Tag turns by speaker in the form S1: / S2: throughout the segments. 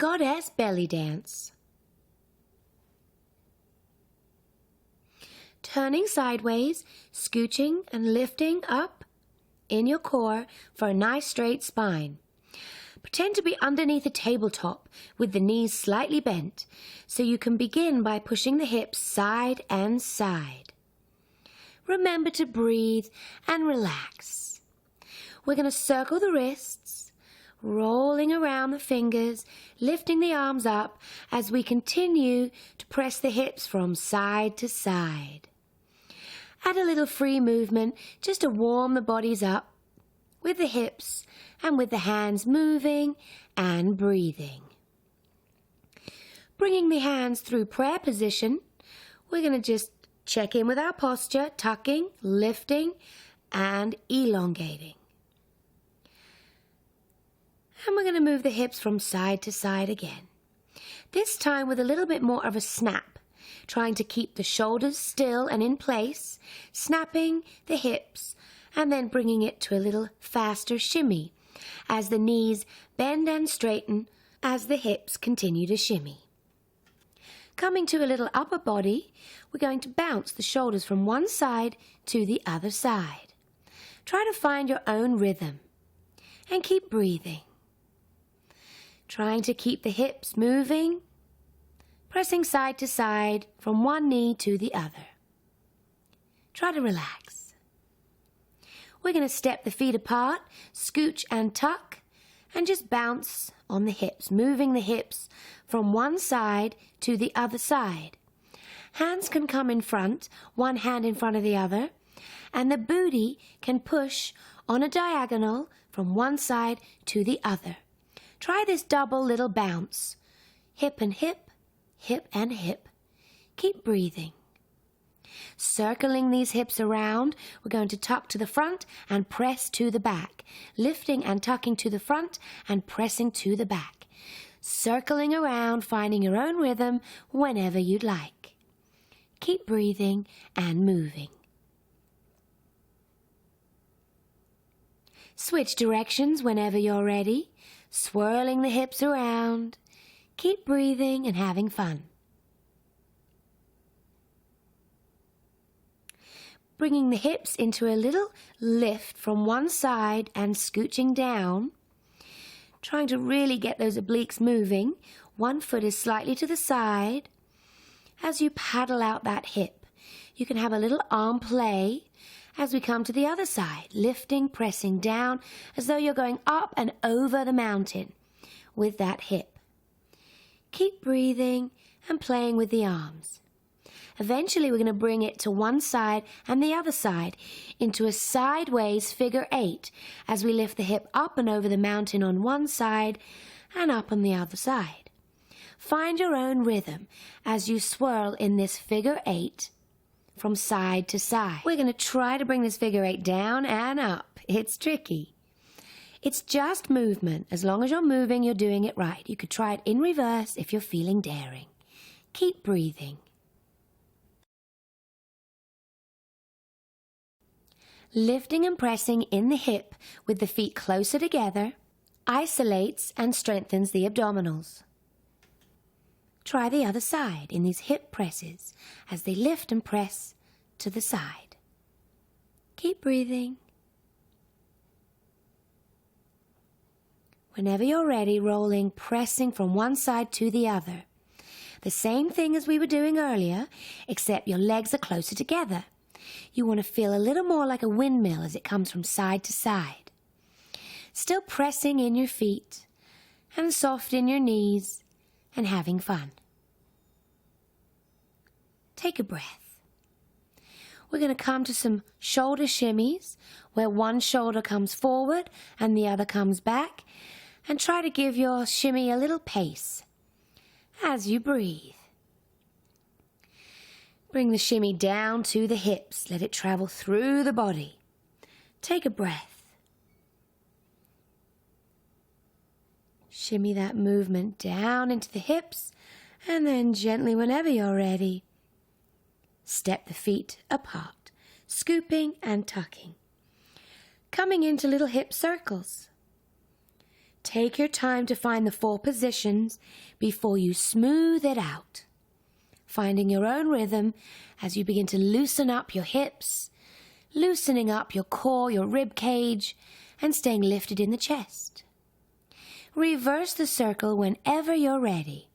S1: Goddess belly dance. Turning sideways, scooching and lifting up in your core for a nice straight spine. Pretend to be underneath a tabletop with the knees slightly bent, so you can begin by pushing the hips side and side. Remember to breathe and relax. We're going to circle the wrists, rolling around the fingers, lifting the arms up as we continue to press the hips from side to side. Add a little free movement just to warm the bodies up with the hips and with the hands moving and breathing. Bringing the hands through prayer position, we're going to just check in with our posture, tucking, lifting, and elongating. And we're going to move the hips from side to side again. This time with a little bit more of a snap, trying to keep the shoulders still and in place, snapping the hips, and then bringing it to a little faster shimmy as the knees bend and straighten as the hips continue to shimmy. Coming to a little upper body, we're going to bounce the shoulders from one side to the other side. Try to find your own rhythm and keep breathing. Trying to keep the hips moving, pressing side to side from one knee to the other. Try to relax. We're going to step the feet apart, scooch and tuck, and just bounce on the hips, moving the hips from one side to the other side. Hands can come in front, one hand in front of the other, and the booty can push on a diagonal from one side to the other. Try this double little bounce. Hip and hip, hip and hip. Keep breathing. Circling these hips around, we're going to tuck to the front and press to the back. Lifting and tucking to the front and pressing to the back. Circling around, finding your own rhythm whenever you'd like. Keep breathing and moving. Switch directions whenever you're ready, swirling the hips around. Keep breathing and having fun. Bringing the hips into a little lift from one side and scooching down. Trying to really get those obliques moving. One foot is slightly to the side. As you paddle out that hip, you can have a little arm play as we come to the other side, lifting, pressing down as though you're going up and over the mountain with that hip. Keep breathing and playing with the arms. Eventually we're going to bring it to one side and the other side into a sideways figure 8 as we lift the hip up and over the mountain on one side and up on the other side. Find your own rhythm as you swirl in this figure 8 from side to side. We're going to try to bring this figure 8 down and up. It's tricky. It's just movement. As long as you're moving, you're doing it right. You could try it in reverse if you're feeling daring. Keep breathing. Lifting and pressing in the hip with the feet closer together isolates and strengthens the abdominals. Try the other side in these hip presses as they lift and press to the side. Keep breathing. Whenever you're ready, rolling, pressing from one side to the other. The same thing as we were doing earlier, except your legs are closer together. You want to feel a little more like a windmill as it comes from side to side. Still pressing in your feet and soft in your knees and having fun. Take a breath. We're going to come to some shoulder shimmies where one shoulder comes forward and the other comes back, and try to give your shimmy a little pace as you breathe. Bring the shimmy down to the hips. Let it travel through the body. Take a breath. Shimmy that movement down into the hips, and then gently, whenever you're ready, step the feet apart, scooping and tucking. Coming into little hip circles. Take your time to find the 4 positions before you smooth it out, finding your own rhythm as you begin to loosen up your hips, loosening up your core, your rib cage, and staying lifted in the chest. Reverse the circle whenever you're ready,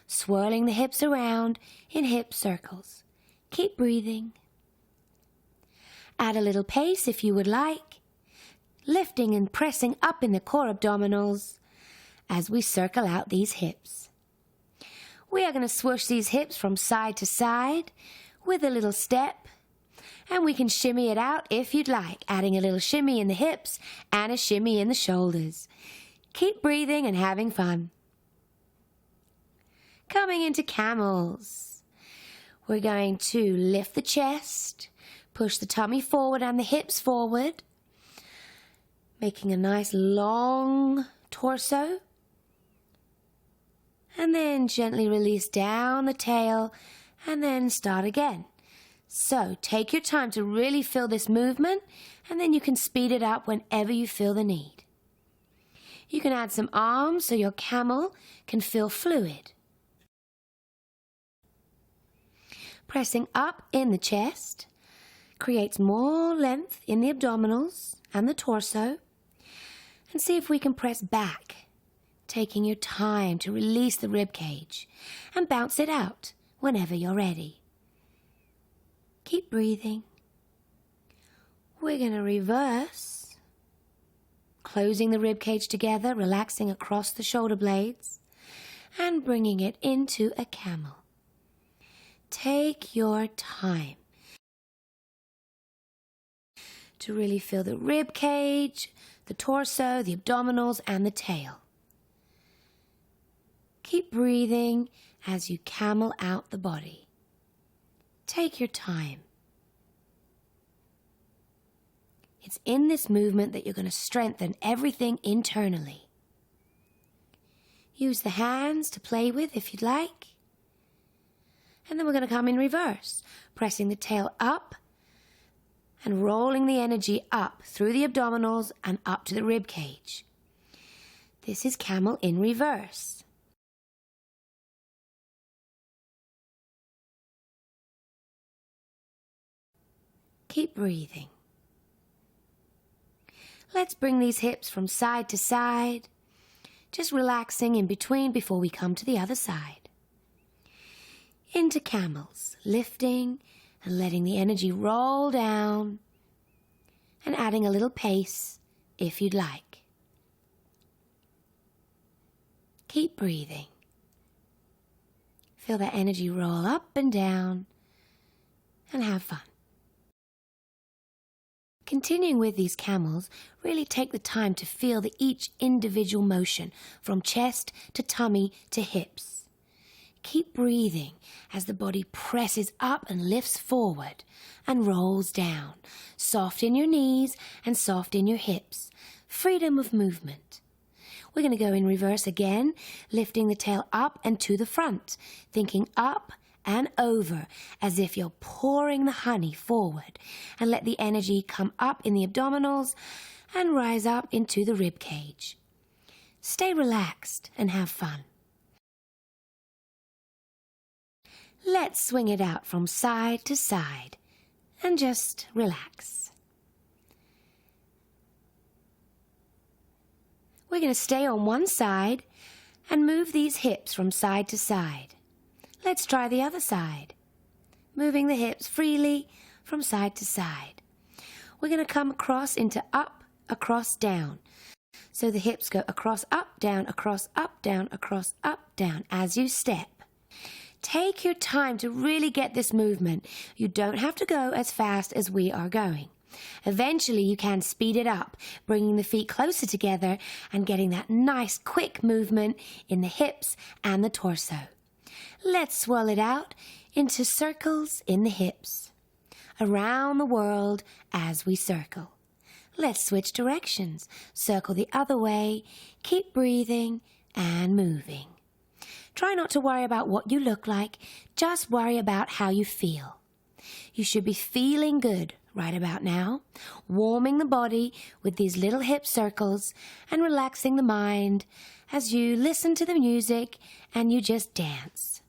S1: swirling the hips around in hip circles. Keep breathing. Add a little pace if you would like, lifting and pressing up in the core abdominals as we circle out these hips. We are going to swoosh these hips from side to side with a little step, and we can shimmy it out if you'd like, adding a little shimmy in the hips and a shimmy in the shoulders. Keep breathing and having fun. Coming into camels, we're going to lift the chest, push the tummy forward and the hips forward, making a nice long torso, and then gently release down the tail and then start again. So take your time to really feel this movement, and then you can speed it up whenever you feel the need. You can add some arms so your camel can feel fluid. Pressing up in the chest creates more length in the abdominals and the torso. And see if we can press back, taking your time to release the rib cage and bounce it out whenever you're ready. Keep breathing. We're going to reverse, closing the rib cage together, relaxing across the shoulder blades, and bringing it into a camel. Take your time to really feel the rib cage, the torso, the abdominals, and the tail. Keep breathing as you camel out the body. Take your time. It's in this movement that you're going to strengthen everything internally. Use the hands to play with if you'd like. And then we're going to come in reverse, pressing the tail up and rolling the energy up through the abdominals and up to the rib cage. This is camel in reverse. Keep breathing. Let's bring these hips from side to side, just relaxing in between before we come to the other side. Into camels, lifting and letting the energy roll down and adding a little pace if you'd like. Keep breathing. Feel that energy roll up and down and have fun. Continuing with these camels, really take the time to feel each individual motion from chest to tummy to hips. Keep breathing as the body presses up and lifts forward and rolls down. Soft in your knees and soft in your hips. Freedom of movement. We're going to go in reverse again, lifting the tail up and to the front, thinking up and over as if you're pouring the honey forward, and let the energy come up in the abdominals and rise up into the rib cage. Stay relaxed and have fun. Let's swing it out from side to side and just relax. We're going to stay on one side and move these hips from side to side. Let's try the other side. Moving the hips freely from side to side. We're going to come across into up, across, down. So the hips go across, up, down, across, up, down, across, up, down as you step. Take your time to really get this movement. You don't have to go as fast as we are going. Eventually you can speed it up, bringing the feet closer together and getting that nice quick movement in the hips and the torso. Let's swirl it out into circles in the hips, around the world as we circle. Let's switch directions. Circle the other way, keep breathing and moving. Try not to worry about what you look like, just worry about how you feel. You should be feeling good right about now, warming the body with these little hip circles and relaxing the mind as you listen to the music and you just dance.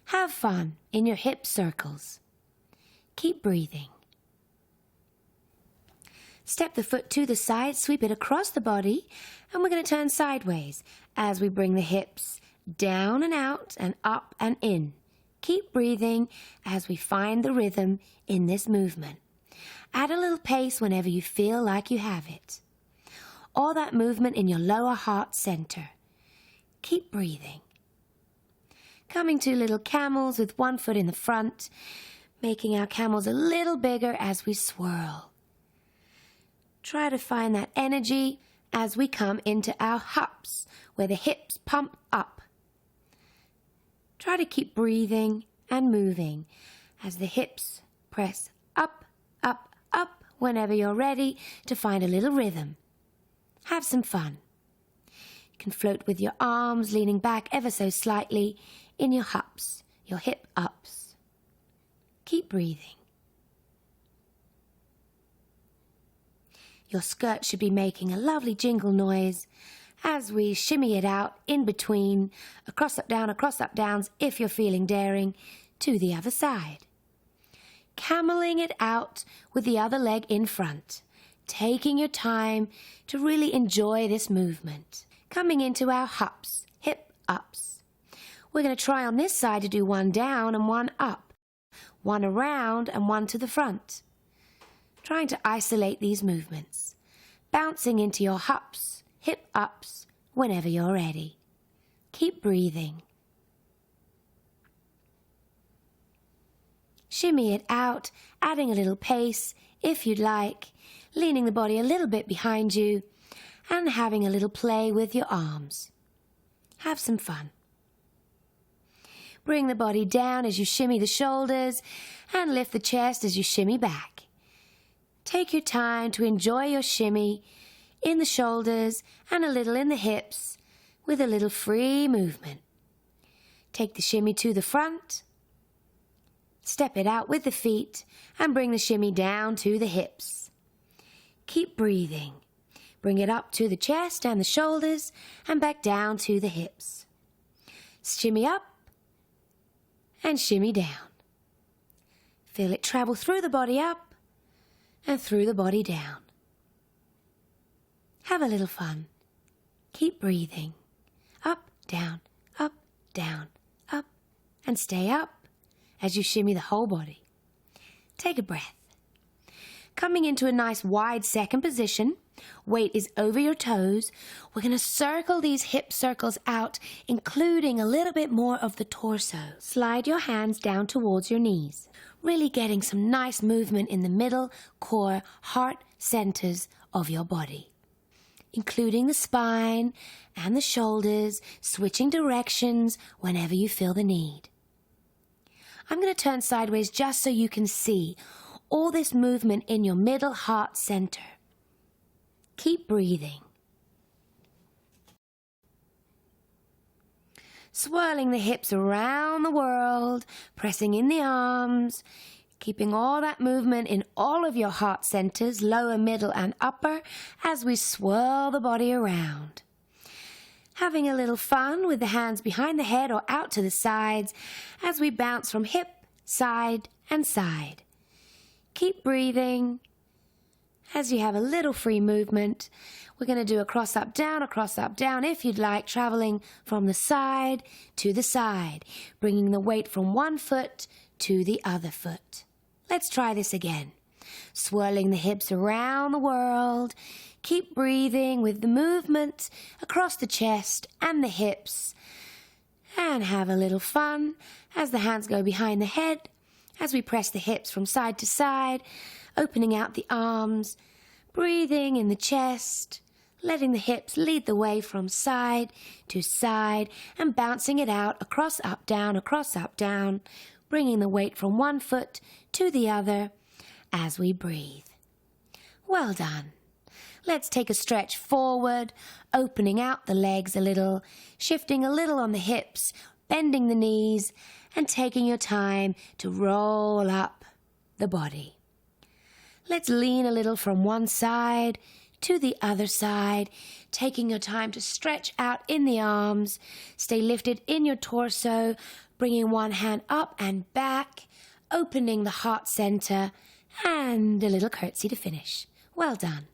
S1: Have fun in your hip circles. Keep breathing. Step the foot to the side, sweep it across the body, and we're going to turn sideways as we bring the hips down and out and up and in. Keep breathing as we find the rhythm in this movement. Add a little pace whenever you feel like you have it. All that movement in your lower heart center. Keep breathing. Coming to little camels with one foot in the front, making our camels a little bigger as we swirl. Try to find that energy as we come into our hops, where the hips pump up. Try to keep breathing and moving as the hips press up, up, up whenever you're ready to find a little rhythm. Have some fun. You can float with your arms leaning back ever so slightly in your hops, your hip ups. Keep breathing. Your skirt should be making a lovely jingle noise as we shimmy it out in between, across up downs if you're feeling daring, to the other side. Cameling it out with the other leg in front, taking your time to really enjoy this movement. Coming into our hops, hip ups. We're going to try on this side to do one down and one up, one around and one to the front. Trying to isolate these movements, bouncing into your hops, hip ups, whenever you're ready. Keep breathing. Shimmy it out, adding a little pace, if you'd like, leaning the body a little bit behind you, and having a little play with your arms. Have some fun. Bring the body down as you shimmy the shoulders, and lift the chest as you shimmy back. Take your time to enjoy your shimmy in the shoulders and a little in the hips with a little free movement. Take the shimmy to the front, step it out with the feet, and bring the shimmy down to the hips. Keep breathing. Bring it up to the chest and the shoulders and back down to the hips. Shimmy up and shimmy down. Feel it travel through the body up and through the body down. Have a little fun. Keep breathing. Up, down, up, and stay up as you shimmy the whole body. Take a breath. Coming into a nice wide second position, weight is over your toes. We're going to circle these hip circles out, including a little bit more of the torso. Slide your hands down towards your knees, really getting some nice movement in the middle, core, heart centers of your body, including the spine and the shoulders, switching directions whenever you feel the need. I'm going to turn sideways just so you can see all this movement in your middle heart center. Keep breathing. Swirling the hips around the world, pressing in the arms, keeping all that movement in all of your heart centers, lower, middle, and upper, as we swirl the body around. Having a little fun with the hands behind the head or out to the sides as we bounce from hip, side, and side. Keep breathing. As you have a little free movement, we're going to do a cross up down if you'd like, traveling from the side to the side, bringing the weight from one foot to the other foot. Let's try this again. Swirling the hips around the world. Keep breathing with the movement across the chest and the hips. And have a little fun as the hands go behind the head, as we press the hips from side to side, opening out the arms, breathing in the chest, letting the hips lead the way from side to side and bouncing it out across, up, down, bringing the weight from one foot to the other as we breathe. Well done. Let's take a stretch forward, opening out the legs a little, shifting a little on the hips, bending the knees, and taking your time to roll up the body. Let's lean a little from one side to the other side, taking your time to stretch out in the arms. Stay lifted in your torso, bringing one hand up and back, opening the heart center, and a little curtsy to finish. Well done.